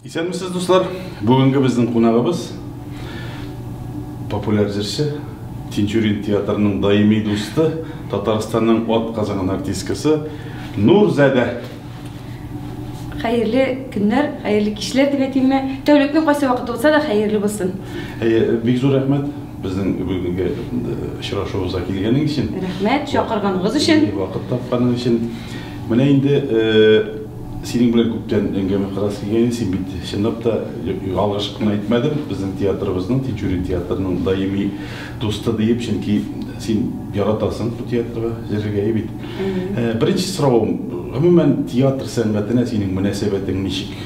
Исәнмесез, дуслар. Бүгінгі біздің қонағымыз популяр жыршы, Тинчурин театрының даими досты, Татарстанның от қазанған артисткасы Нурзада. Hayırlı günler, hayırlı kişiler деп әйтеме. Тәуліктің қайсы вақыт болса да hayırlı болсын. Бик зор рәхмәт біздің бүгінгі шырашуымызға келгенің үшін. Рәхмәт, шақырғаныңыз үшін. Вақыт тапқаның үшін. Міне енді сенің білен көптен әңгіме қарас келген, сен бит шындап та алғашқыны айтмадым, біздің театрымыздың, Тинчурин театрының даими досты дейіп, чөнки сен яратасың бұл театрға жүрге бит. Бірінші сұрауым, ғөмүмән театр сәнгатына сенің мөнәсәбәтең ничек?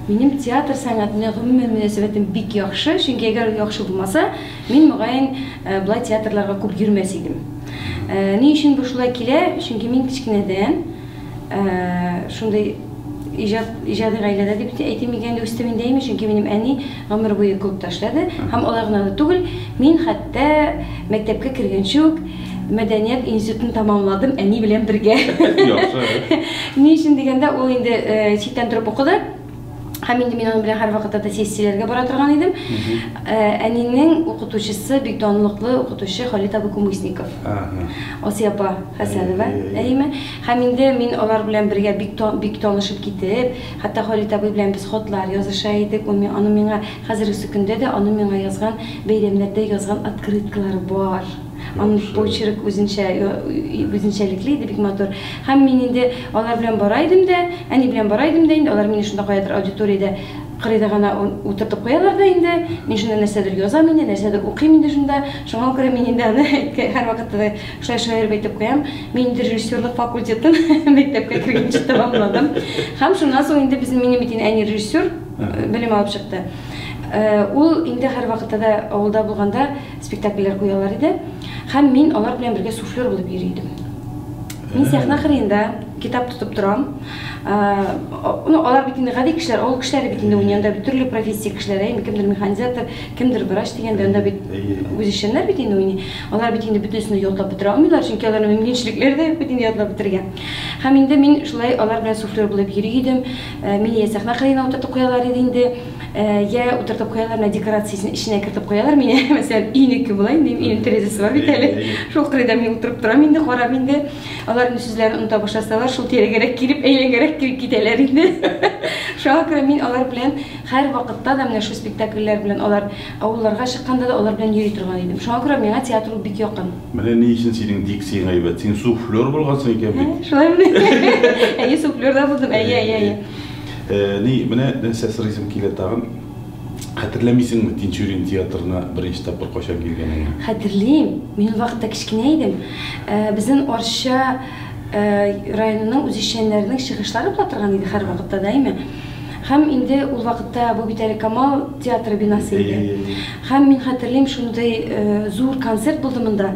Минем театр сәнгатына ғөмүмән мөнәсәбәтем бик яхшы, чөнки әгәр яхшы булмаса, мин мөгаен булай театрларга күп йөрмәс идем. Ни өчен бу шулай килә? Чөнки мин кичкенәдән шундай ижади гаиләдә дип әйтмәгәндә үстем инде, чөнки минем әни гомер буе клубта эшләде һәм алар гына да түгел, мин хәтта мәктәпкә кергәнче үк мәдәният институтын тамамладым әни белән бергә. Ни өчен дигәндә, ул инде читтән торып укыды. Һәм инде мин аның белән һәр вакытта да сессияләргә бара торган идем. Әнинең укытучысы бик данлыклы укытучы Халит абый Кумысников. Асия апа Хәсәнова, әйме. Һәм инде мин алар белән бергә бик танышып китеп, хәтта Халит абый белән без хатлар языша идек. Аны миңа хәзерге көндә дә аны миңа язган, бәйрәмнәрдә язган открыткалары бар. Аның почерк үзенчәлекле иде, бик матур. Һәм мин инде алар белән бара идем дә, әни белән бара идем дә, инде алар мине шунда куядыр аудиториядә кырыйда гына утыртып куялар да инде. Мин шунда нәрсәдер язам инде, нәрсәдер укыйм инде шунда. Шуңа күрә мин инде аны һәр вакытта да шулай әйтеп куям. Мин инде режиссерлык факультетын мәктәпкә кергәнче тамамладым. Һәм шуннан соң инде безнең минем бит әни режиссер белем алып чыкты. Ул инде һәр вакытта да авылда булганда спектакльләр куялар иде. Һәм мин алар белән бергә суфлер булып йөри идем. Мин сәхнә кырыенда китап тотып торам. Алар бит инде гади кешеләр, авыл кешеләре бит инде уенда бит төрле профессия кешеләре, кемдер механизатор, кемдер врач дигәндә анда бит үзешчәннәр бит инде уйный. Алар бит инде бөтенсен ятлап бетә алмыйлар, чөнки аларның мөмкинчелекләре дә бит инде ятлап бетергән. Һәм инде мин шулай алар белән суфлер булып йөри идем. Мин я сәхнә кырыена утыртып куялар иде инде. Я утыртып куялар, менә декорациясен иченә кертеп куялар мине. Мәсәлән, өйнеке була инде, өйнең тәрәзәсе бар бит әле. Шул кырыйда мин утырып торам инде, карап инде. Аларның сүзләрен уныта башласалар, шул тирәгәрәк килеп, әйләнгәрәк килеп китәләр инде. Шуңа күрә мин алар белән һәр вакытта да менә шу спектакльләр белән алар авылларга чыкканда да алар белән йөри торган идем. Шуңа күрә миңа театр бик якын. Менә ни өчен синең диксияң әйбәт? Син суфлер булгансың икән бит. Шулай менә. Әйе, суфлер да булдым. Әйе. Ни, менә нәрсә сорыйсым килә тагын. Хәтерләмисеңме Тинчурин театрына беренче тапкыр кайчан килгәнеңне? Хәтерлим. Мин вакытта кичкенә идем. Безнең Арча районының үзешчәннәренең чыгышлары була торган иде һәр вакытта даими. Һәм инде ул вакытта бу бит әле Камал театры бинасы иде. Һәм мин хәтерлим, шундый зур концерт булды монда.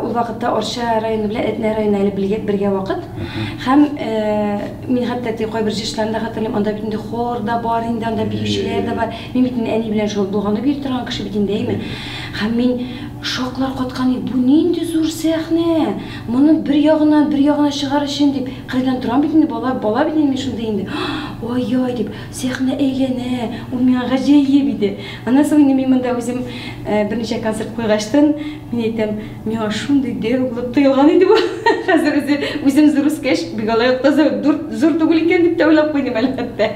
Ул вакытта Арча районы белән Әтнә районы әле бергә вакыт. Һәм мин хәтта кайбер җышларында хәтерлим, анда бит инде хор да бар инде, анда биючеләр дә бар. Мин бит әни белән шул булганы бир торган кеше бит инде. Һәм мин шоклар каткан, бу нинди зур сәхнә. Моны бер ягына чыгар өчен дип кырыйдан торам бит инде, бала бит инде шунда инде. Ой дип сәхнә әйләнә. Ул миңа гаҗәеп иде. Аннан соң мин монда үзем берничә концерт куйгаштын, мин әйтәм, миңа шундый дәү булып тоелган иде бу. Хәзер үзем зур үскәч, бик алай зур түгел икән дип уйлап куйдым әлбәттә.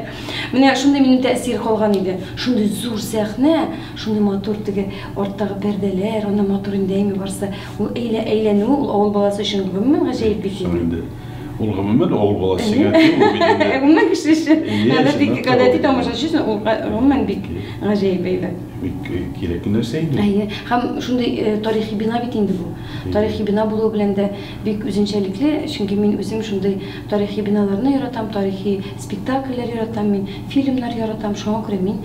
Менә шундый минем тәэсир калган иде. Шундый зур сәхнә, шундый матур теге арттагы пәрдәләр, аны матур индәйме барса, ул әйләнү, ул авыл баласы өчен гомумән гаҗәеп бит инде. Ул гомумән авыл баласы өчен бит инде. Гомумән кеше өчен. Гадәти тамашачы өчен ул гомумән бик гаҗәеп әйбәт. Бик кирәк нәрсә инде. Әйе, һәм шундый тарихи бина бит инде бу. Тарихи бина булу белән дә бик үзенчәлекле, чөнки мин үзем шундый тарихи биналарны яратам, тарихи спектакльләр яратам, мин фильмнар яратам. Шуңа күрә мин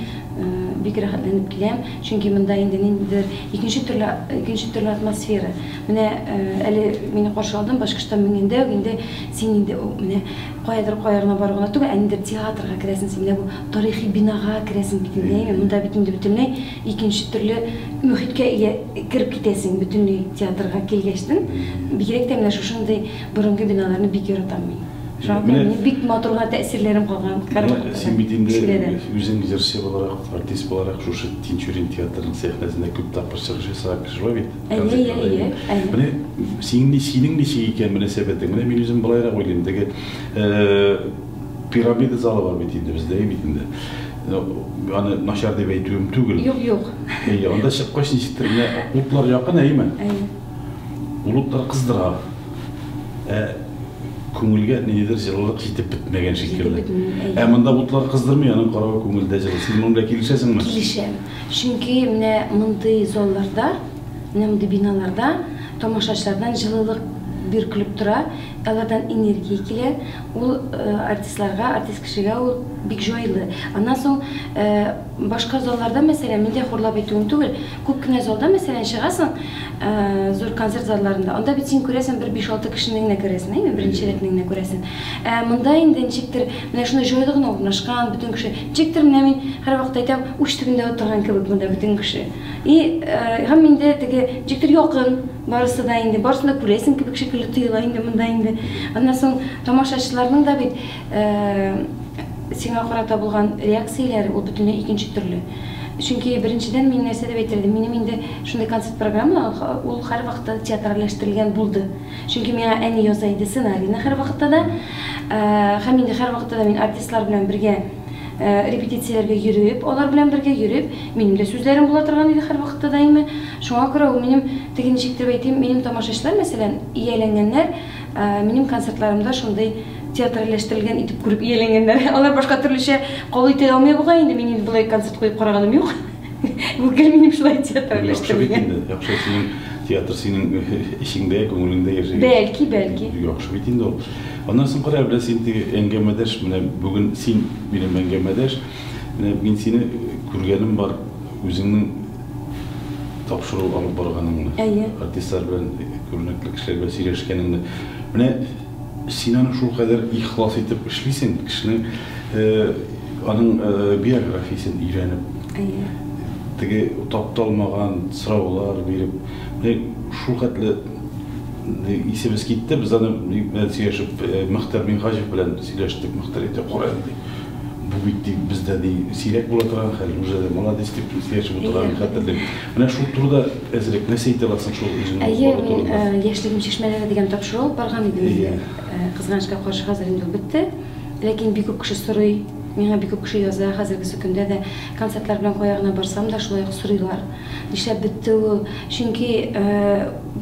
бик рәхәтләнеп киләм, чөнки монда инде ниндидер икенче төрле атмосфера. Менә әле мине каршы алдым Башкортстан менгәндә, инде син инде менә каядыр каярына барганда түгел, әнидер театрга керәсең, син менә бу тарихи бинага керәсең бит инде. Монда бит инде бөтенләй икенче төрле мөхиткә кирип китәсең, бөтенләй театрга килгәчтен. Бигрәк тә менә шушындый борынгы биналарны бик яратам мин. Бик матурга тәэсирләрем калган. Син бит инде үзең режиссер буларак, артист буларак шушы Тинчурин театрының сәхнәсендә күп тапкыр чыгыш ясап кешеләр бит. Менә синең ничек икән мөнәсәбәтең? Менә мин үзем булайрак уйлыйм. Теге пирамида залы бар бит инде бездә бит инде. Аны начар дип әйтүем түгел. Юк. Анда чыккач ничектер менә утлар якын әйме? Улуттар кыздыра. Күңелгә ниндидер җылылык җитеп бетмәгән шикелле. Монда утлар кыздырмый, аның каравы күңелдә җылы. Син монда килешәсеңме? Килешәм. Чөнки менә мондый залларда, менә мондый биналарда тамашачылардан җылылык биркелеп тора, алардан энергия килә. Ул артистларга, артист кешегә ул бик җайлы. Аннан соң башка залларда, мәсәлән, мин дә хурлап әйтүем түгел, күп кенә залда, мәсәлән, чыгасың, зур концерт залларында. Анда бит син күрәсең, бер 5-6 кешенең генә күрәсең, әйме, беренче рәтнең генә күрәсең. Монда инде ничектер, менә шундый җайлы гына урнашкан бөтен кеше. Ничектер менә мин һәрвакыт әйтәм, уч төбендә утырган кебек монда бөтен кеше. Һәм инде теге ничектер якын, барысы да инде, барысын да күрәсең кебек шикелле тоела инде монда инде. Аннан соң тамашачыларның да бит сиңа карата булган реакцияләре ул бөтенләй икенче төрле. Чөнки беренчедән мин нәрсә дип әйтерлек, минем инде шундый концерт программалар ул һәрвакытта театральләштерелгән булды. Чөнки миңа әни яза иде сценарийны һәрвакытта да. Һәм инде һәрвакытта да мин артистлар белән бергә репетицияләргә йөреп, алар белән бергә йөреп, минем дә сүзләрем була торган иде һәрвакытта да име. Шуңа күрә ул минем теге ничек дип әйтим, минем тамашачылар, мәсәлән, ияләнгәннәр, минем концертларымда шундый театральләштерелгән итеп күреп ияләнгәннәр. Алар башка төрлечә кабул итә алмый бугай инде, мин инде булай концерт куеп караганым юк. Бу гел минем шулай театральләштерелгән. Яхшы синең театр синең ишеңдә, күңелеңдә яшәгән. Бәлки. Яхшы бит инде ул. Аннан соң кара белән син теге әңгәмәдәш, менә бүген син минем әңгәмәдәш, менә мин сине күргәнем бар, үзеңнең тапшыру алып барганыңны. Артистлар белән, күренекле кешеләр белән сөйләшкәнеңне. Менә син аны шул кадәр ихлас итеп эшлисең, кешенең аның биографиясын өйрәнеп. Теге тапталмаган сораулар биреп, шул хәтле исебез китте, без аны сөйләшеп, Мөхтәр Минхаҗев белән сөйләштек, Мөхтәр әйтә, кара инде. Бу бит бездә сирәк була торган хәл, үзе дә молодец дип сөйләшеп утырган хәтерлек. Менә шул турыда әзрәк нәрсә әйтә аласың шул үзеңнең? Яшьлегем чишмәләре дигән тапшыру барган идем. Кызганычка каршы хәзер инде бетте. Ләкин бик күп кеше сорый, миңа бик күп кеше яза, хәзерге көндә дә концертлар белән каягына барсам да шулай сорыйлар. Нишләп бетте ул? Чөнки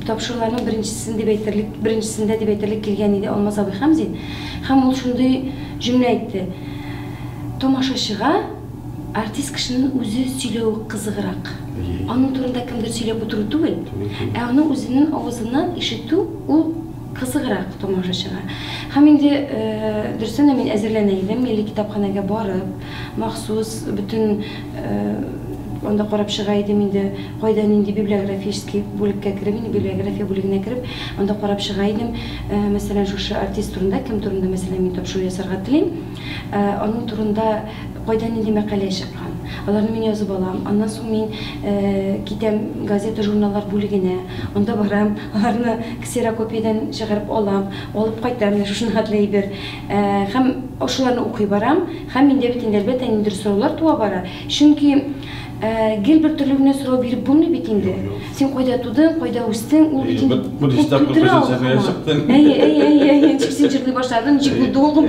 тапшыруларның беренчесендә дип әйтерлек килгән иде Алмаз абый Хәмзин. Һәм ул шундый җөмлә әйтте. Тамашачыга артист кешенең үзе сөйләү кызыграк. Аның турында кемдер сөйләп утыру түгел. Аның үзенең авызыннан ишетү ул кызыграк тамашачыга. Һәм инде дөресен мин әзерләнә идем, милли китапханәгә барып, махсус бөтен анда карап чыга идем инде, кайда нинди библиографический бүлеккә кереп, инде библиография бүлегенә кереп, анда карап чыга идем. Мәсәлән, шушы артист турында, кем турында мәсәлән мин тапшыру ясарга телим, аның турында кайда нинди мәкалә чыккан. Аларны мин язып алам. Аннан соң мин китәм газета, журналлар бүлегенә, анда барам, аларны ксерокопиядан чыгарып алам, алып кайтам, шуны хәтләй бер. Һәм ошыларны укый барам, һәм миндә бит инде әлбәттә ниндидер сораулар туа бара. Чөнки гел бер төрле генә сорау биреп булмый бит инде. Син кайда тудың, кайда үстең, ул бит инде. Бу диштаб профессорга чыктың. Ничек җырлый башладың, ничек булды ул?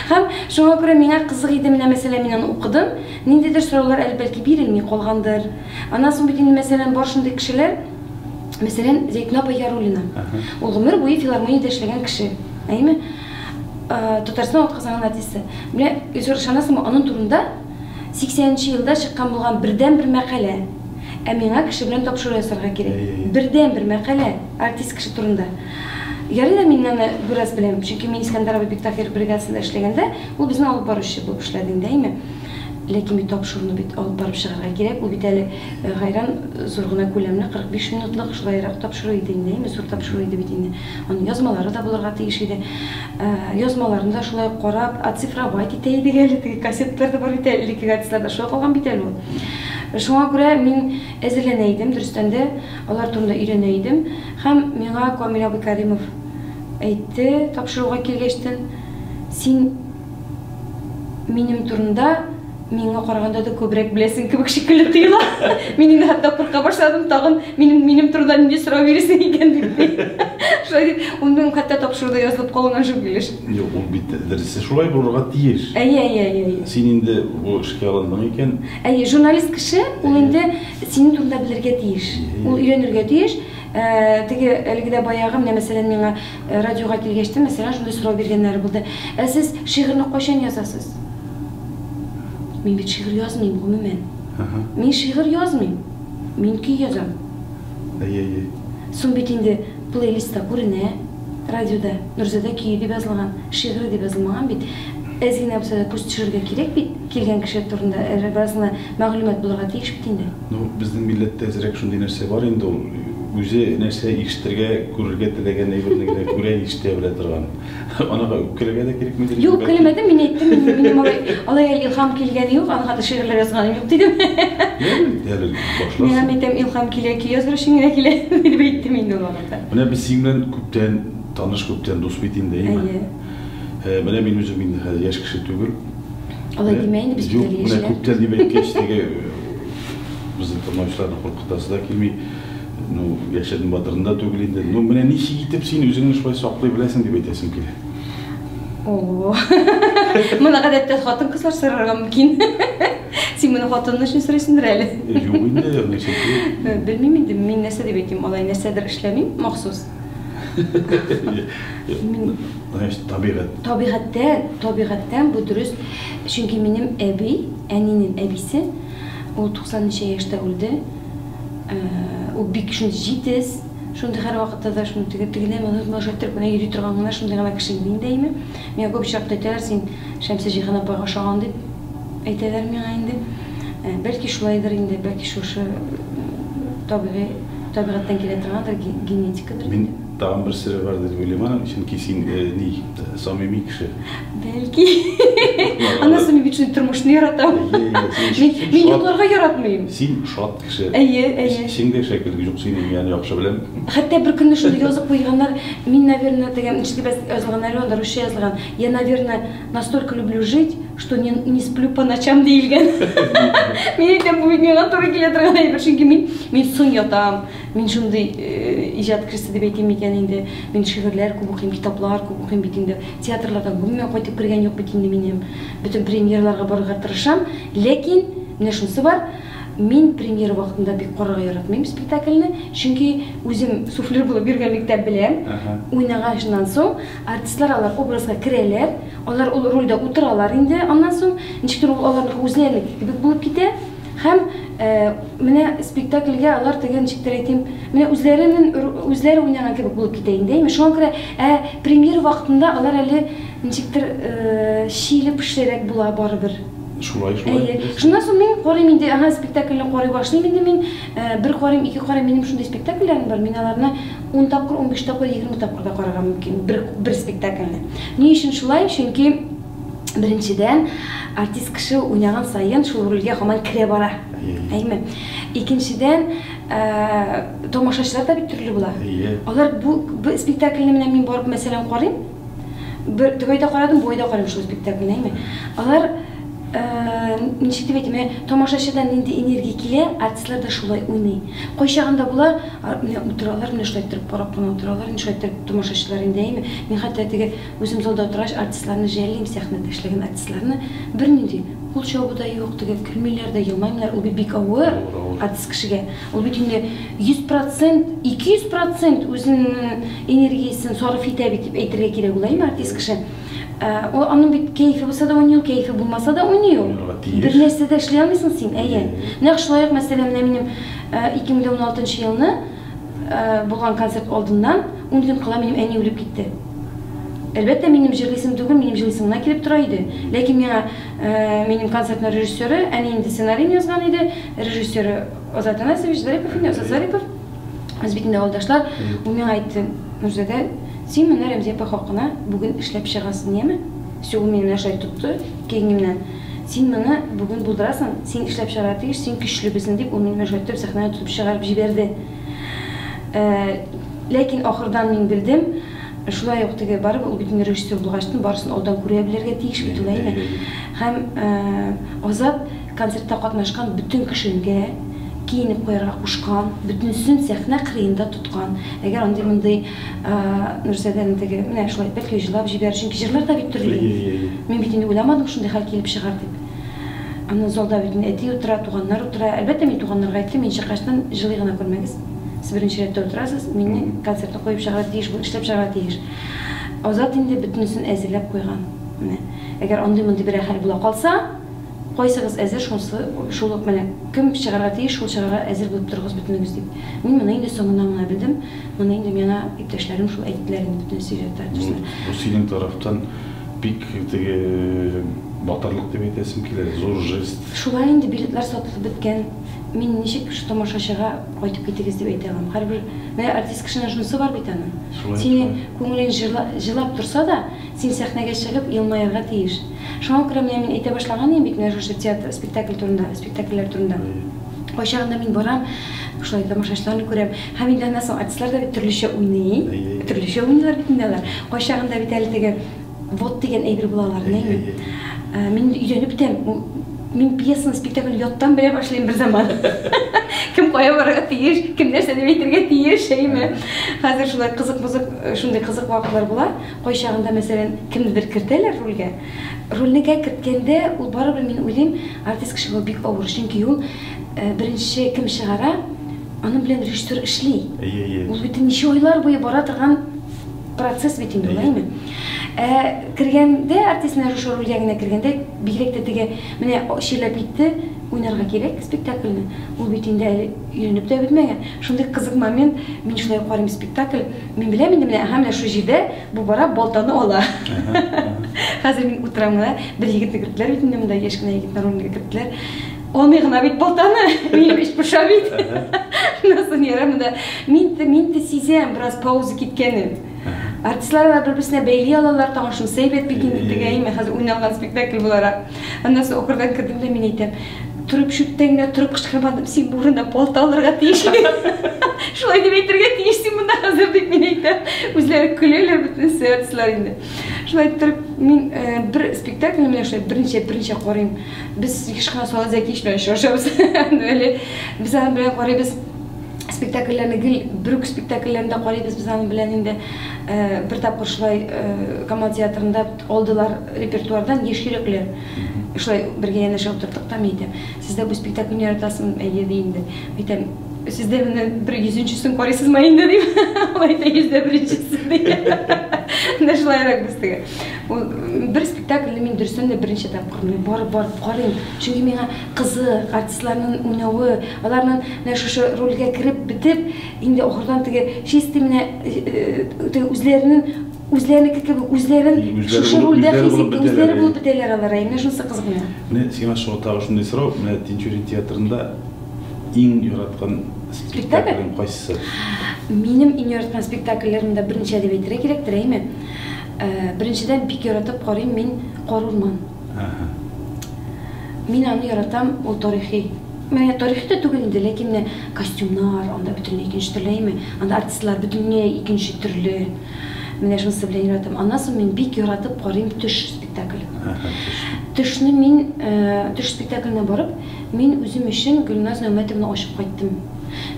Һәм шуңа күрә миңа кызык иде, менә мәсәлән мин аны укыдым. Ниндидер сораулар әлбәттә бирелми калгандыр. Аннан соң бит инде мәсәлән бар шундый кешеләр, мәсәлән Зәйтүнә апа Яруллина. Ул гомер буе филармониядә эшләгән кеше. Әйме? Татарстан атказанган артисты. Менә ишанасызмы, аның турында 80-нче елда чыккан булган бердән бер мәкалә. Миңа кеше белән тапшыру ясарга кирәк. Бердән бер мәкалә артист кеше турында. Ярый да мин аны бераз беләм, чөнки мин Искәндәр абый Биктахир бригадасында эшләгәндә, ул безнең алып баручы булып эшләде инде, әйме? Ләкин бит тапшыруны бит алып барып чыгарга кирәк. Ул бит әле гайран зур гына күләмле 45 минутлык шулайрак тапшыру иде инде, әйме? Зур тапшыру иде бит инде. Аның язмалары да булырга тиеш иде. Язмаларында шулай карап, оцифровать итә идек әле, теге кассетталарда бар бит әле, кассетталарда шулай калган бит әле ул. Шуңа күрә мин әзерләнә идем, дөрестән дә алар турында өйрәнә идем. Һәм миңа Камил абый Кәримов әйтте, тапшыруға келгештен, сен минем турында миңа қарағанда да көбірек білесің кебек шикелле тыйыла. Мен инде хатта курка башладым, тагын минем турында инде сорау бересең икән дип. Шулай дип, ондан хатта тапшыруда язылып калган шикелле. Юк, ул бит дәресе шулай булырга тиеш. Әйе. Син инде бу эшкә алындың икән. Әйе, журналист кеше, ул инде синең турында белергә тиеш. Ул өйрәнергә тиеш. Теге әлегедә баягы, менә мәсәлән, миңа радиога килгәчтә, мәсәлән, шундай сорау биргәннәр булды. Сез шигырьне кайчан язасыз? Мин бит шигырь язмыйм, гомумән. Мин шигырь язмыйм. Мин көй язам. Әйе. Соң бит инде плейлистта күренә, радиода Нурзада көй дип язылган, шигырь дип язылмаган бит. Әзгенә булса да күз төшерергә кирәк бит. Килгән кеше турында барысына мәгълүмат булырга тиеш бит инде. Ну, безнең милләттә әзрәк шундый нәрсә бар инде, ул үзе нәрсә ишетергә, күрергә теләгән әйберне генә күрә, ишетә белә торган. Анага үпкәләргә дә кирәкмидер. Юк, көлмәдем, мин әйттем, минем алай илһам килгән юк, аңа да шигырьләр язган юк дидем. Әле башласын. Мин әйтәм, илһам килә, көй языр өчен генә килә дип әйттем инде ул вакытта. Менә без син белән күптән таныш, күптән дус бит инде, әйме? Менә мин үзем инде хәзер яшь кеше түгел. Алай димә инде без Юк, менә күптән дип әйткәч, теге безнең тормышларны куркытасы да килми. Ну, яшәдем батырында түгел инде. Ну, менә ничек итеп син үзеңне шулай саклый беләсең дип әйтәсем килә. О. Моны гадәттә хатын кызлар сорарга мөмкин. Син моны хатынны өчен сорыйсыңдыр әле. Юк инде, ничек? Белмим инде, мин нәрсә дип әйтим, алай нәрсәдер эшләмим махсус. Табигатьтән бу дөрес. Чөнки минем әби, әнинең әбисе, ул 90 яшьтә үлде. Ул бик шундый җитез, шундый һәр вакытта да шундый тегенә мәгълүмат менә йөри торган гына шундый гына кеше инде инде. Миңа күп чакта әйтәләр, син Шәмсә Җиһан апайга ошаган дип әйтәләр миңа инде. Бәлки шулайдыр инде, бәлки шушы табигатьтән килә торгандыр, генетикадыр. Мин тагын бер сире бар дип уйлыйм, чөнки син ни, самими кеше. Бәлки. Анысы мин бит шундый тормышны яратам. Мин юкларга яратмыйм. Син шат кеше. Әйе. Синдә шәкеле юк, синең яны яхшы беләм. Хәтта бер көнне шундый язып куйганнар, мин, наверное, дигән ничек язылган әле, русча язылган. Я, наверное, настолько люблю жить, что не сплю по ночам диелгән. Мин әйтәм, бу миңа туры килә торган әйбер, чөнки мин соң ятам. Мин шундый иҗат кешесе дип әйтим икән инде. Мин шигырьләр күп укыйм, китаплар күп укыйм бит инде. Театрларда гомумән кайтып кергән юк бит инде минем. Бөтен премьерларга барырга тырышам, ләкин менә шунысы бар. Мин премьер вакытында бик карарга яратмыйм спектакльне, чөнки үзем суфлер булып йөргәнлектән беләм. Уйнаганнан соң артистлар алар образга керәләр, алар ул рольдә утыралар инде. Аннан соң ничектер аларның үзләренең кебек булып китә. Һәм менә спектакльгә алар тегән ничектер әйтим, менә үзләре уйнаган кебек булып китә инде. Шуңа күрә премьер вакытында алар әле ничектер шилеп эшләрәк була барыбер. Шулай. Шуннан соң мин карыйм инде, спектакльне карый башлыйм инде мин. Бер карыйм, ике карыйм, минем шундый спектакльләрем бар. Мин аларны 10 тапкыр, 15 тапкыр, 20 тапкыр да карарга мөмкин бер спектакльне. Ни өчен шулай? Чөнки беренчедән артист кеше уйнаган сайын шул рольгә һаман керә бара. Әйме. Икенчедән тамашачылар да бит төрле була. Алар бу спектакльне менә мин барып мәсәлән карыйм. Бер төгәйдә карадым, бойда карыйм шул спектакльне, әйме. Алар ничек дип әйтим, тамашачыдан инде энергия килә, артистлар да шулай уйный. Кайчагында булар, менә утыралар, менә шулай торып карап кына утыралар, инде шулай торып тамашачылар инде әйме. Мин хәтта теге үзем залда торгач артистларны жәллим, сәхнәдә эшләгән артистларны бернинди кул чабу да юк, теге көлмиләр дә, елмаймлар, ул бик авыр артист кешегә. Ул бит инде 100%, 200% үзенең энергиясын сарыф итә бит дип әйтергә кирәк була, артист кеше. Аның бит кайфы булса да уйный, кайфы булмаса да уйный. Бер нәрсәдә эшли алмыйсың син, әйе. Нәкъ шулай мәсәлән минем 2016 елны булган концерт алдыннан 10 көн кала минем әни үлеп китте. Әлбәттә минем җырлыйсым түгел, минем җырлыйсымна килеп тора иде. Ләкин минем концертның режиссеры, әни инде сценарийны язган иде, режиссеры Азат Анасович Зарипов. Без бит инде авылдашлар, ул миңа әйтте, Нурзада, син менә Рәмзия апа хакына бүген эшләп чыгасың, яме? Су мине шулай тотты, киңимнән. Син моны бүген булдырасың, син эшләп чыгара тиеш, син көчле безнең дип, ул мине шулай тотып сәхнәгә тотып чыгарып җибәрде. Ләкин ахырдан мин белдем, шулай ук теге барып ул бүтүн режиссер булгачлыктан барысын алдан күрә белергә тиеш бит ул әйме. Һәм Азат концертта катнашкан бүтүн кешегә киенеп куярга кушкан, бүтүнсен сәхнә кырыенда тоткан. Әгәр андый мондай Нурсәдән теге менә шулай бәлки җырлап җибәр, чөнки җырлар да бит төрле. Мин бит инде уйламадым шундый хәл килеп чыгар дип. Аны залда бит әти утыра, туганнар утыра. Әлбәттә мин туганнарга әйттем, мин чыккачтан җырлый гына күрмәгез. Сез беренче рәттә утырасыз, мине концертта куеп чыгарга тиеш, бу эшләп чыгарга тиеш. Азат инде бүтүнсен әзерләп куйган. Менә әгәр андый мондай бер хәл була калса, кайсыгыз әзер шул ук менә кем чыгарга тиеш, шул чыгарга әзер булып торыгыз бүтүнегез дип. Мин моны инде соңыннан гына белдем. Моны инде миңа иптәшләрем шул әйттеләр инде бүтүн сюжетта. Бу синең тарафтан бик теге батырлык дип әйтәсем килә, зур жест. Шулай инде билетлар сатылып беткән. Мин ничек шу тамашачыга кайтып китегез дип әйтә алам. Һәрбер менә артист кешенең шунысы бар бит аның. Сине күңелең җырлап торса да, син сәхнәгә чыгып елмаярга тиеш. Шуңа күрә мин әйтә башлаган идем бит менә шу театр, спектакльләр турында. Кайчагында мин барам, шулай тамашачыларны күрәм. Һәм инде аннан соң артистлар да бит төрлечә уйный. Төрлечә уйныйлар бит инде алар. Кайчагында бит әле теге вот дигән әйбер булалар, нәйме. Мин өйрәнеп бетәм. Мин пьесаны, спектакль яттан белә башлыйм бер заман. Кем кая барырга тиеш, кем нәрсә дип әйтергә тиеш, әйме. Хәзер шулай шундай кызык вакытлар була. Кайчагында мәсәлән кемдер кертәләр рольгә. Рольгә керткәндә ул барыбер мин уйлыйм, артист кешегә бик авыр, чөнки ул беренче кем чыгара, аның белән режиссер эшли. Ул бит ничә айлар буе бара торган процесс бит инде, әйме. Кергәндә артистның шушы рольгә генә кергәндә бигрәк тә теге менә ширләп китте, уйнарга кирәк спектакльне. Ул бит инде өйрәнеп тә бетмәгән. Шундый кызык момент, мин шулай карыйм спектакль. Мин беләм инде менә һәм шу җирдә бу бара балтаны ала. Хәзер мин утырам гына, бер егетне керттеләр бит инде монда яшь кенә егетне рольгә керттеләр. Алмый гына бит балтаны, минем эш пыша бит. Насыл ярамында. Мин тә сизәм бераз пауза киткәнен. Артистлар bir-birisine beyli alırlar, tamam şunu seyret bir gün diyeyim, hazır oynanılan spektakl bularak. Ondan sonra okurdan kırdım da min eytem. Turup şüttengde turup kışkırmadım, sen burunda polta alırga tiyişim. Şulay dep eytirge tiyişsin bunda hazır dep min eytem. Özleri küleyler bütün artistlar indi. Şulay turup min bir spektakl mine şulay birinci korayım. Biz kışkına sola zeki işle şoşamız. Öyle biz anı bilen korayız. Spektakllarni Bruk spektakllarında qaraybiz biz aның белән инде bir тапкыр шулай Камал театрында алдылар репертуардан яшьрәкләр. Шулай бергә янәшә утырдык та әйтәм. Сез дә бу спектакльне яратасыз, әйе инде. Әйтәм, сез дә менә 100-нчесен карыйсызмы инде дип. Әйтә 101-нчесен дип. Шулайрак безгә. Bir spektaklьне мин дөресен дә беренче тапкыр барып карыйм. Чөнки миңа кызык, артистларның уйнавы, аларның шушы рольгә кирип битеп, инде ахырдан теге чисти менә үзләренеке кебек үзләрен шушы рольдә үзләре булып бетәләр алар. Менә шунысы кызык менә. Менә сиңа шуңа тагы шундый сорау, менә Тинчурин театрында иң яраткан спектакльң кайсы? Минем иң яраткан спектакльләремдә беренче дип әйтергә кирәктер, әйме. Беренчедән бик яратып карыйм мин Карурман. Мин аны яратам, ул тарихи. Менә тарихи да түгел инде, ләкин менә костюмнар, анда бөтенләй икенче төрле, әйме. Анда артистлар бөтенләй икенче төрле. Менә шунысы белән яратам. Аннан соң мин бик яратып карыйм төш спектакль. Төшне мин төш спектакльне барып, мин үзем өчен Гөлназ Нәүмәтовны ачып кайттым.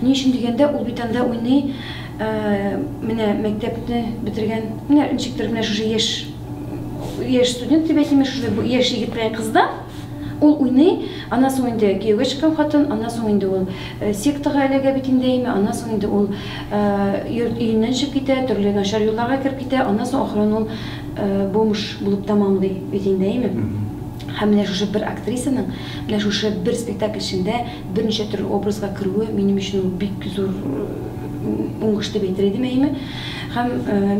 Ни өчен дигәндә, ул бит анда уйный, менә мәктәпне битергән, менә ничектер менә шушы яшь студент дип әйтәм, шушы яшь егет белән кызда ул уйный, аннан соң инде кияүгә чыккан хатын, аннан соң инде ул сектага эләгә бит инде, аннан соң инде ул өйеннән чыгып китә, төрле начар юлларга кирип китә, аннан соң ахырын ул бомж булып тамамлый бит инде, һәм менә шушы бер актрисаның менә шушы бер спектакль эчендә берничә төрле образга керүе минем өчен ул бик зур уңыш дип әйтер идем, әйме. Һәм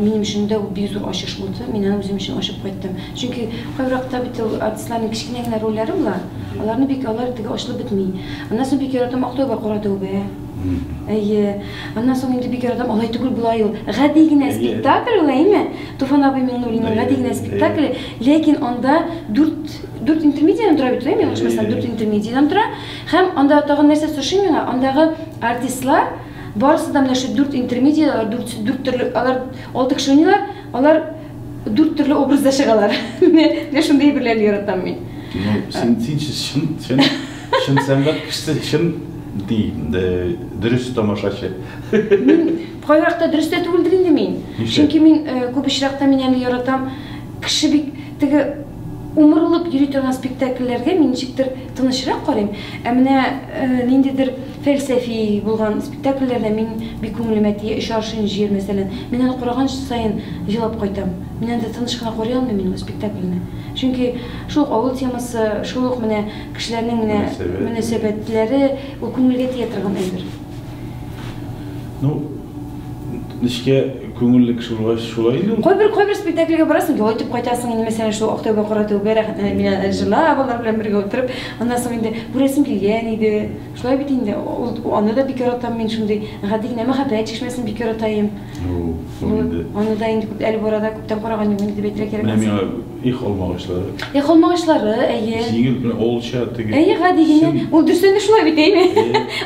минем өчен дә ул бик зур ачыш булды. Мин аны үзем өчен ачып кайттым. Чөнки кайракта бит артистларның кичкенә генә рольләре була. Аларны бик теге ачылып бетми. Аннан соң бик яратам Актойга Каратөбә. Әйе. Аннан соң инде бик яратам Алай түгел булай ул. Гади генә спектакль ул, әйме. Туфан абый Миңнуллинның гади генә спектакле, ләкин анда 4 интермедиадан тора бит, әйме. Ошмаса 4 интермедиадан тора. Һәм анда тагын нәрсә сошый миңа? Андагы артистлар Барысы да менә шу 4 интермедиалар, 4 төрле, алар 6 кеше уйныйлар, алар 4 төрле образда чыгалар. Менә шундый берләрне яратам мин. Sen сәнгать кешесе дөрес тамашачы. Мин кайракта дөрес тә түгелдер инде мин. Чөнки мин күп очракта мин аны яратам. Кеше бик теге умырлып йөри торган спектакльләргә мин ничектер тынычрак карыйм. Ә менә ниндидер фәлсәфи булган спектакльләрдә мин бик күңелемә тия, ишаршын җир мәсәлән. Мин аны караган сайын җылап кайтам. Мин анда тыныч кына карый алмыйм мин ул спектакльне. Чөнки шул авыл темасы, шул менә кешеләрнең менә мөнәсәбәтләре ул күңелгә тия торган әйбер. Ну, ничке күңеллек шулай инде. Кайбер спектакльгә барасың, ятып кайтасың, инде мәсәлән шул Актауга каратуга рәхмәт мин җырлап алар белән бергә утырып, аннан соң инде күрәсем килгән иде. Шулай бит инде. Аны да бик яратам мин шундый гади генә мәхәббәт чишмәсен бик яратайм. Аны да инде әле барада күптән караган юк дип әйтергә кирәк. Менә миңа их алмагачлары. Их алмагачлары, әйе. Җиңел олча теге. Әйе, гади генә. Ул дөрестән шулай бит әйме.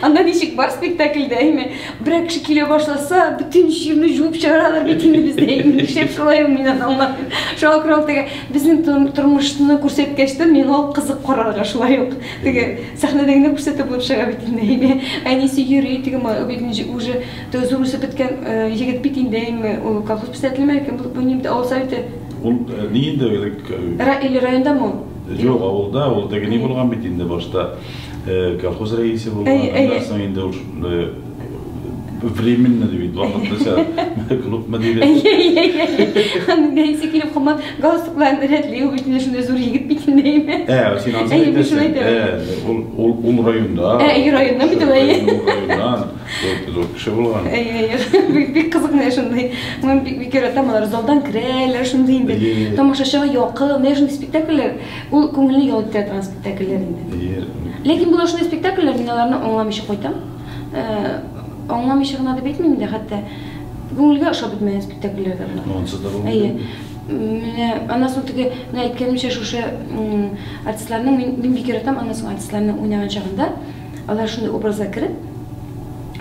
Анда ничек бар спектакльдә әйме. Бер кеше килә башласа, бүтән җирне җуып чыгаралар бит инде бездә әйме. Шәп шулай мин аңлап. Шул крал теге безнең тормышны күрсәткәчтә мин ул кызык карарга шулай ук. Теге сәхнәдәгене күрсәтеп булып чыга бит инде әйме. Әнисе йөри теге бит уже теге зур үсеп беткән җегет бит инде әйме. Ул колхоз писателме икән булып нимә ул совете. Ул нинде или райондамы? Юк, авылда, ул теге ни булган бит инде башта колхоз рәисе булган. Аннан соң инде ул временно дип вакытлыча клуб мөдире. Аны нәйсе килеп калман галстукларны рәтле, ул бит шундай зур егет бит инде. Син ансыз. Ул районда. Районда бит ул. Райондан. Зур кеше булган. Бик кызык менә шундай. Мен бик яратам алар залдан керәләр шундай инде. Тамашачыга якын, менә шундай спектакльләр. Ул күңелне ялтыра торган спектакльләр инде. Ләкин бу шундай спектакльләр мин аларны аңламыйча кайтам. Аңламыйча гына дип әйтмим инде, хәтта күңелгә ошап бетмәгән спектакльләр дә була. Монсы да булды. Әйе. Менә аннан соң теге менә әйткәнемчә шушы артистларның мин бик яратам, аннан соң артистларның уйнаган чагында алар шундай образга кереп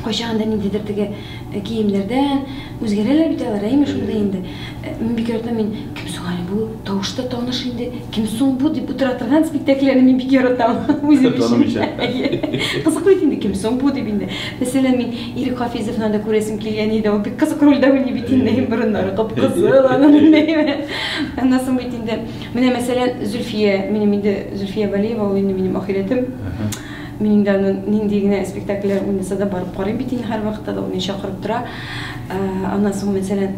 кайчагында ниндидер теге киемнәрдән үзгәрәләр бит алар, әйме шундай инде. Мин бик яратам, мин кем соң әле бу тавышта таныш инде, кем соң бу дип утыра торган спектакльләрне мин бик яратам. Үзем танымыйча. Кызык бит инде, кем соң бу дип инде. Мәсәлән, мин Ирек Хафизовны да күрәсем килгән иде, ул бик кызык рольдә уйный бит инде, борыннары кып-кызыл аның нәйме. Аннан соң бит инде, менә мәсәлән Зөлфия, минем инде Зөлфия Валиева ул инде минем ахиретем. Минем дә нинди генә спектакльләр уйнаса да барып карыйм бит инде һәр вакытта да уйный чакырып тора. Аннан соң мәсәлән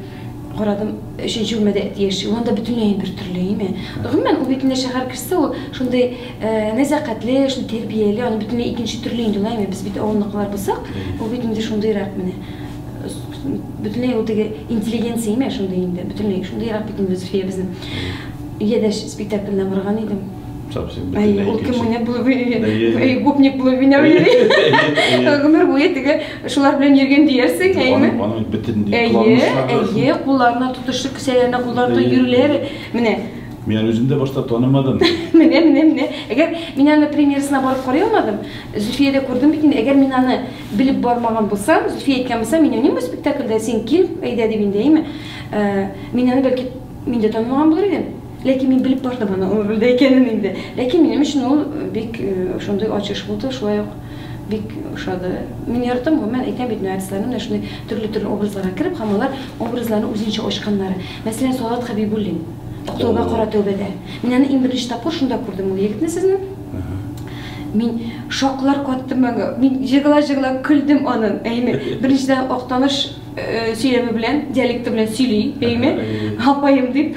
карадым, 3нче бүлмәдә яши, анда бөтенләй бер төрле име. Гомумән ул бит инде шәһәр кешесе, ул шундый нәзакәтле, шундый тәрбияле, аны бөтенләй икенче төрле инде улаймы. Без бит авылныкылар булсак, ул бит инде шундыйрак менә. Бөтенләй ул теге интеллигенция име шундый инде, бөтенләй шундыйрак бит инде Зөлфия безнең. Ядәш спектакльне барган идем. Ул кем менә булып, гопник булып менә йөри. Гомер буе теге шулар белән йөргән диярсең, әйме? Аны бөтен кылмышлар. Әйе, кулларына тутышып, кесәләренә кулларында йөрүләр. Менә мен үзем дә башта танымадым. Менә. Әгәр мин аны премьерасына барып карый алмадым, Зөлфиядә күрдем бит инде. Әгәр мин аны белеп бармаган булсам, Зөлфия әйткән булса, мин нинди спектакльдә син кил, әйдә дип инде, әйме? Мин аны бәлки мин дә танымаган булыр идем. Ләкин мин белеп бардым аны ул рольдә икәнен инде. Ләкин минем өчен ул бик шундый ачыш булды, шулай ук бик ошады. Мин яратам, мен әйтәм бит артистларның шундый төрле образларга кирип, һәм алар образларны үзенчә ачканнары. Мәсәлән, Салават Хәбибуллин, Актауга каратөбәдә. Мин аны иң беренче тапкыр шунда күрдем ул егетне сезне. Мин шоклар каттым, мин җыгыла көлдем аның. Әйме, беренчедән Актаныш сөйләме белән, диалекты белән сөйли, әйме? Апайым дип,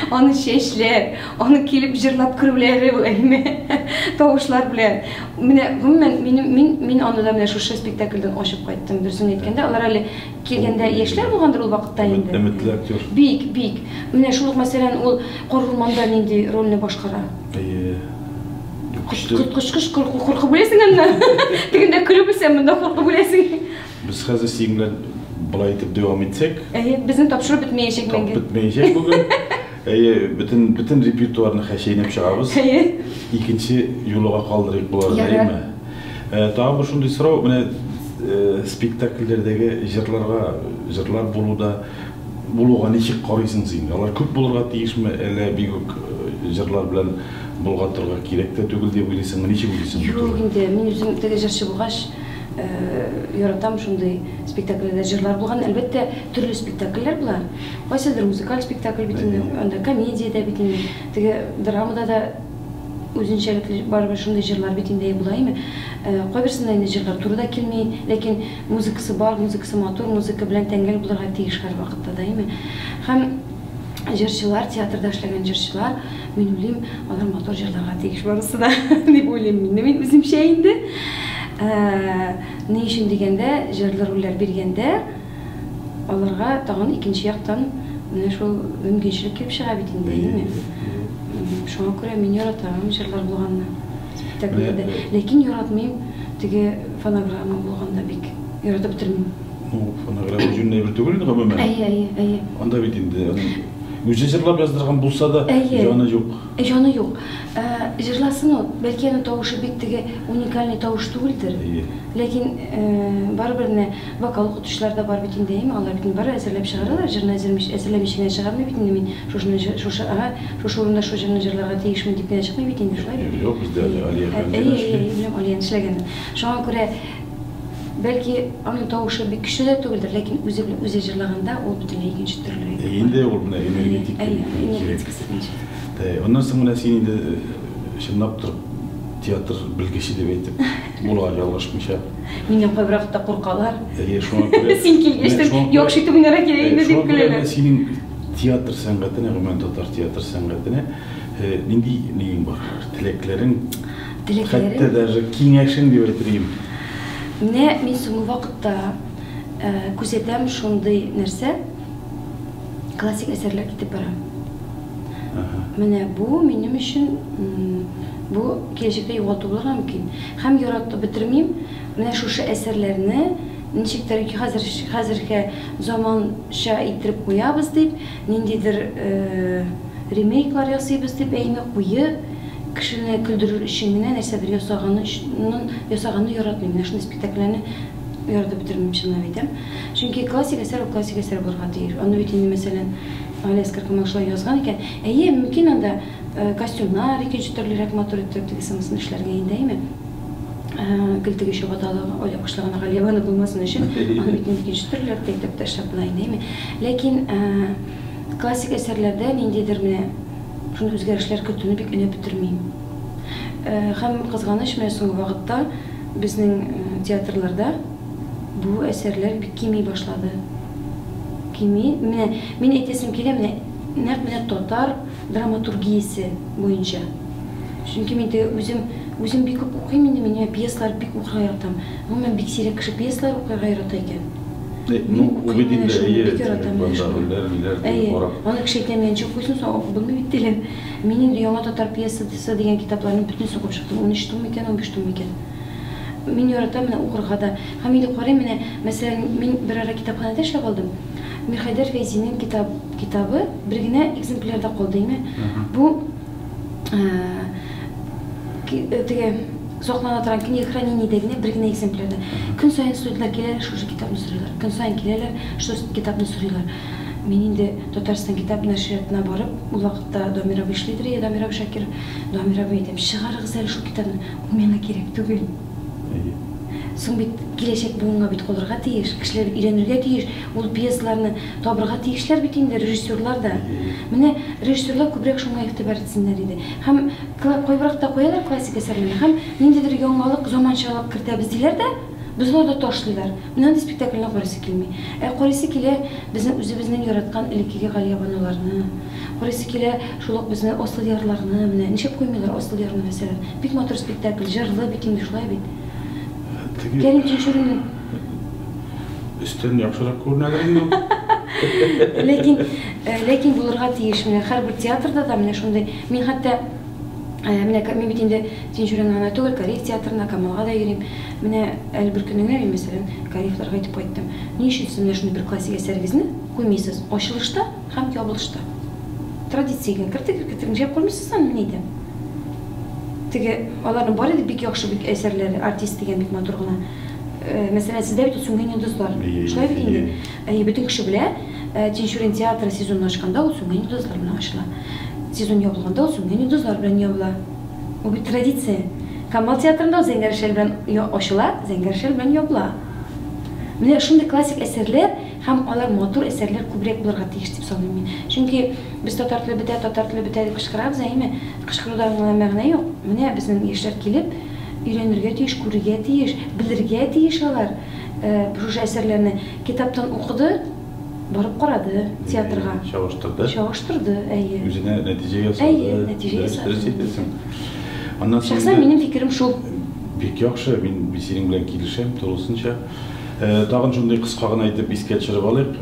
аны чәчләр, аны килеп җырлап кирүләре, әйме? Тавышлар белән. Менә гомумән мин аны да менә шушы спектакльдән ачып кайттым. Дөресен әйткәндә, алар әле килгәндә яшьләр булгандыр ул вакытта инде. Өметле актер. Бик. Менә шул мәсәлән ул Корылманда нинди рольне башкара. Кыш куркып беләсең аннан. Тегендә көлеп белсәм, монда куркып беләсең. Без хәзер син белән булай итеп дәвам итсәк. Безнең тапшырып бетмәячәк мәңге. Бетмәячәк бүген. Бөтен репертуарны хәшәйнәп чыгабыз. Икенче юлга калдырыйк булар, әйме? Тагы шундый сорау, менә спектакльлердегі жырлар болуға нешік қарайсың сен? Алар көп болырға тиішме, әлі бейгөк жырлар білән болға тұрға керек те түгіл деп ойлайсың, нешік ойлайсың? Жоқ, енді мен өзім теге жыршы болғаш яратам шундай спектакльлерде жырлар болған. Әлбәттә түрлі спектакльлер булар. Кайсыдыр музыкаль спектакль битендә, анда комедиядә битендә, теге драмада да үзенчәлекле барбыр шундай жырлар битендә була име. Кайберсендә инде жырлар турыда килми, ләкин музыкасы бар, музыкасы матур, музыка белән тәңгәл булырга тиеш һәр вакытта да име. Һәм жырчылар, театрда эшләгән жырчылар, мин уйлыйм, алар матур жырларга тиеш барысы да дип уйлыйм мин үземчә инде. Ни өчен дигәндә, жырлар уйлар биргәндә, аларга тагын икенче яктан менә шул мөмкинчелек килеп чыга бит инде. Шуңа күрә мин яратам жырлар булганны спектакльдә. Ләкин яратмыйм теге фонограмма булганда бик. Яратып бетермим. Фонограмма җүнне бер түгел инде гомумән. Әйе. Анда бит инде үзе җырлап яздырган булса да, җаны юк. Җаны юк. Җырласын ул, бәлки аны тавышы бик теге уникаль тавыш түгелдер. Ләкин барыбер вокал укытучылар да бар бит инде, алар бит бары әзерләп чыгаралар, җырны әзерләмичә чыгармый бит инде мин. Шушы урында шу җырны җырларга тиешме дип кенә чыкмый бит инде шулай. Юк, бездә Алия белән Алия эшләгән. Шуңа күрә бәлки аның тавышы бик көчле дә түгелдер, ләкин үзе җырлаганда ул бөтенләй икенче төрле. Инде ул менә энергетик. Ондан соң менә син инде чынлап торып театр белгече дип әйтеп булга ялгышмыйча. Миннән кайбрак та куркалар. Шуңа күрә син килгәчтә яхшы итеп уйнарга кирәк инде дип көләләр. Синең театр сәнгатенә, гомумән татар театр сәнгатенә нинди нигең бар? Теләкләрең? Хәтта даже киңәшең дип әйтергә. Менә мин соңгы вакытта күзәтәм шундый нәрсә, классик әсәрләр китеп бара. Менә бу минем өчен бу киләчәктә югалту булырга мөмкин. Һәм яратып бетермим, менә шушы әсәрләрне ничектер хәзергә заманча итеп куябыз дип, ниндидер ремейклар ясыйбыз дип әйме куеп, кешене көлдерер өчен генә нәрсәдер ясаганны яратмыйм. Менә шундый спектакльләрне яратып бетермим, чынлап әйтәм. Чөнки классик әсәр булырга тиеш. Аны бит инде мәсәлән Алескар Камалшла язган икән. Мөмкин анда костюмнар икенче төрлерәк матур итеп тегесен эшләргә инде име. Көлтеге чабаталыгы Оля башлаган Галиябаны булмасын өчен, аны бит икенче төрлерәк итеп ташлап була инде име. Ләкин классик әсәрләрдә ниндидер менә шундый үзгәрешләр көтүне бик өнәп бетермим. Һәм кызганыч менә соңгы вакытта безнең театрларда бу әсәрләр бик кими башлады. Мен әйтәсем килә, менә татар драматургиясе буенча. Чөнки мин үзем бик күп укыйм инде, менә пьесалар бик укырга яратам. Мен бик сирәк кеше пьесалар укырга ярата икән. Ну, бит инде аны кеше әйтәмәенчә куйсын, белмим бит диләр. Мин инде яңа татар пьесасы дигән китапларны бөтенесе укып чыктым. 13 том икән, 15 том икән. Мин яратам менә укырга да. Һәм инде карыйм, менә мәсәлән, мин бер ара китапханәдә эшләп алдым. Мирхәйдәр Фәйзинең китабы бер генә экземплярда калды име. Бу теге саклана торган книга хранениедә генә бер генә экземплярда. Көн саен студентлар киләләр, шушы китапны сорыйлар. Көн саен киләләр, шушы китапны сорыйлар. Мин инде Татарстан китап нәшриятына барып, ул вакытта Дамир абый эшлидер, Дамир абый Шакир, Дамир абый әйтәм, чыгарыгыз әле шул китапны, ул миңа кирәк түгел. Соң бит киләчәк буынга бит калырга тиеш, кешеләр өйрәнергә тиеш, ул пьесаларны табырга тиешләр бит инде режиссерлар да. Менә режиссерлар күбрәк шуңа игътибар итсеннәр иде. Һәм кайбрак та куялар классик әсәрләрне, һәм ниндидер яңалык, заманчалык кертәбез диләр дә, безләр дә ташлыйлар. Менә андый спектакльне карыйсы килми. Карыйсы килә безнең үзебезнең яраткан элеккеге Галиябануларны, карыйсы килә шул ук безнең Ослы ярларны, менә ничек куймыйлар Ослы ярны мәсәлән. Бик матур спектакль, җырлы бит инде шулай бит. Кәрим Тинчуринның өстен яхшырак күренәләр инде. Ләкин булырга тиеш. Менә һәрбер театрда да менә шундый. Мин хәтта менә бит инде Тинчуринның гына түгел, Кариев театрына, Камалга да йөрим. Менә әле бер көнне мин мәсәлән Кариевларга әйтеп кайттым. Ни өчен сез менә шундый бер классик әсәрегезне куймыйсыз? Ачылышта һәм ябылышта. Традициягә кертеп куймыйсыз аны, менә әйтәм. Теге аларның бар иде бик яхшы бик әсәрләре, артист дигән бик матур гына mesela sizde bit Сүнген йолдызлар. Шулай бит инде. Бөтен кеше белә, Тинчурин театры сезонын ачканда ул Сүнген йолдызлар белән ачыла. Сезон ябылганда ул Сүнген йолдызлар белән ябыла. Бу бит традиция. Камал театрында Зәңгәр шәл белән ачыла, Зәңгәр шәл белән ябыла. Менә шундый классик әсәрләр һәм алар матур әсәрләр күбрәк булырга тиеш дип саныйм мин. Чөнки без татар теле бетә дип кычкырабыз, әйме? Кычкыруда мәгънә юк. Менә безнең яшьләр килеп өйрәнергә тиеш, күрергә тиеш, белергә тиеш алар. Бу әсәрләрне китаптан укыды, барып карады театрга. Чагыштырды, әйе. Үзенә нәтиҗә ясады. Нәтиҗә ясады. Аннан Шәхсән минем фикерем шул. Бик яхшы, мин синең белән килешәм, тулысынча. Тагын шундый кыска гына әйтеп искә төшереп алыйк.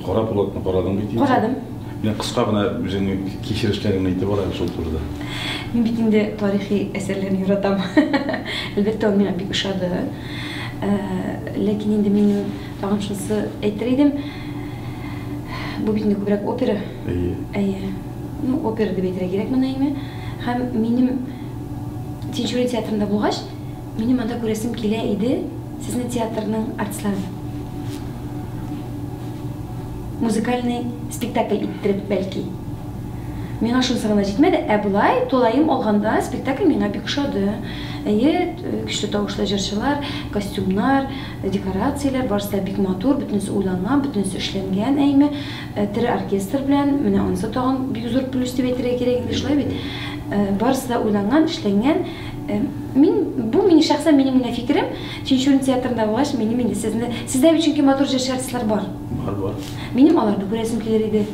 Кара Булатны карадың бит инде. Карадым. Мен кыска гына үзеңнең кичерешләреңне әйтеп алайк шул турыда. Мин бит инде тарихи әсәрләрне яратам. Әлбәттә, ул миңа бик ошады. Ләкин инде мин тагын шунысы әйтер идем. Бу бит инде күбрәк опера. Әйе. Ну, опера дип әйтергә кирәк моны әйме. Һәм минем Тинчурин театрында булгач, минем анда күрәсем килә иде сезнең театрның артистларын. Музыкальный спектакль иттереп бәлки. Миңа шунысы гына җитмәде, булай тулаем алганда спектакль миңа бик ошады. Әйе, көчле тавышлы җырчылар, костюмнар, декорацияләр барысы бик матур, бөтенесе уйланган, бөтенесе эшләнгән, әйме, тере оркестр белән, менә анысы тагын бик зур плюс дип әйтергә кирәк инде, шулай бит. Барысы да уйланган, эшләнгән. Бу минем шәхсән минем генә фикерем. Тинчурин театрында булгач, минем инде сездә бит чөнки матур җырчы артистлар бар. Бар. Минем аларны күрәсем килер иде.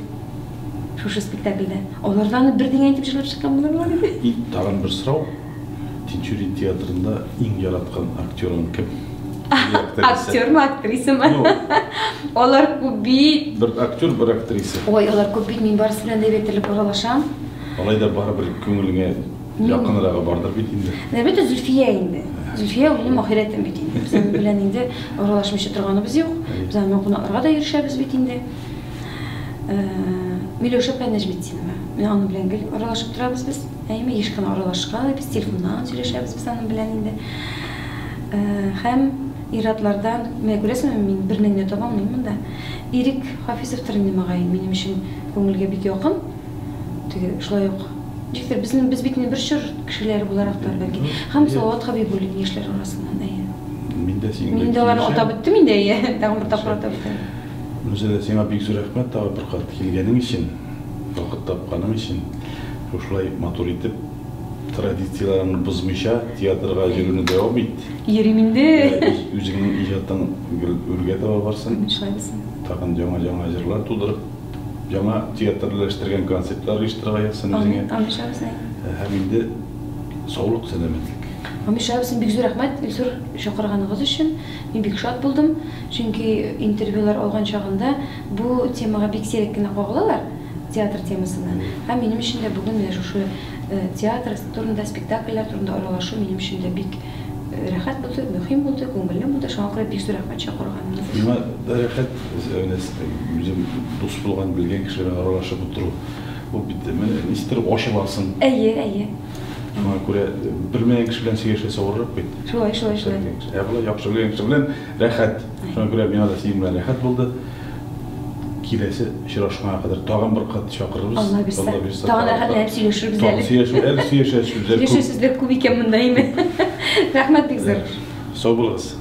Шушы спектакльдә. Алардан бер дигән итеп җырлап чыккан булар иде. Тагын бер сорау. Тинчурин театрында иң яраткан актерың кем? Актермы, актрисамы? Алар күп бит. Бер актер, бер актриса. Ой, алар күп бит, мин барысы белән дә бетелеп аралашам. Алайда барыбер күңелеңә якынрагы бардыр бит инде. Әлбәттә, Зөлфия инде. Зөлфия минем ахирәтем бит инде. Без белән инде аралашмыйча торганыбыз юк. Без аның кунакларга да йөрешәбез бит инде. Миләүшә белән Нәҗметдинова. Мен аның белән гел аралашып торабыз без. Әйме, еш кына аралашкан, без телефоннан сөйләшәбез без аның белән инде. Һәм иратлардан, мен күрәсезме, мин бернең дә таба алмыйм монда. Ирек Хафизовтыр инде мөгаен минем өчен күңелгә бик якын. Теге шулай ук. Җиктер без бит бер чор кешеләр буларактар бәлки. Һәм Салават Хәбибуллин яшьләр арасыннан, әйе. Мин дә аларны атап үттем инде, әйе. Тагын бер тапкыр атап үттем. Үзенә сиңа бик зур рәхмәт тагы бер кат килгәнең өчен, вакыт тапканың өчен. Шулай матур итеп традицияларны бозмыйча театрга йөрүне дәвам ит. Йөрим инде. Үзеңнең иҗатың үргә таба барсын. Шулай булсын. Тагын яңа җырлар тудырып, яңа театрлаштырган концептлар оештырырга ясын үзеңә. Һәм инде саулык, сәламәтлек. Амишабыз, бик зур рәхмәт, зур чакырганыгыз өчен. Мин бик шат булдым, чөнки интервьюлар алган чагында бу темага бик сирәк кенә кагылалар, театр темасына. Һәм минем өчен дә бүген менә шушы театр турында, спектакльләр турында аралашу минем өчен дә бик рәхәт булды, мөһим булды, күңелле булды. Шуңа күрә бик зур рәхмәт чакырганыгыз. Миңа да рәхәт, үзем дус булган, белгән кешеләр аралашып утыру. Бу бит менә нистер ачыласың. Әйе. Шуңа күрә бер меңнән кеше белән сөйләшә авыррак бит. Шулай. Булай яхшы белгән кеше белән рәхәт. Шуңа күрә миңа да синең белән рәхәт булды. Киләсе очрашуга кадәр тагын бер кат чакырырбыз. Алла бирсә. Тагын рәхәтләнеп сөйләшербез әле. Сөйләшү, Сөйләшү сүзләр күп икән монда, әйме. Рәхмәт бик зур. Сау булыгыз.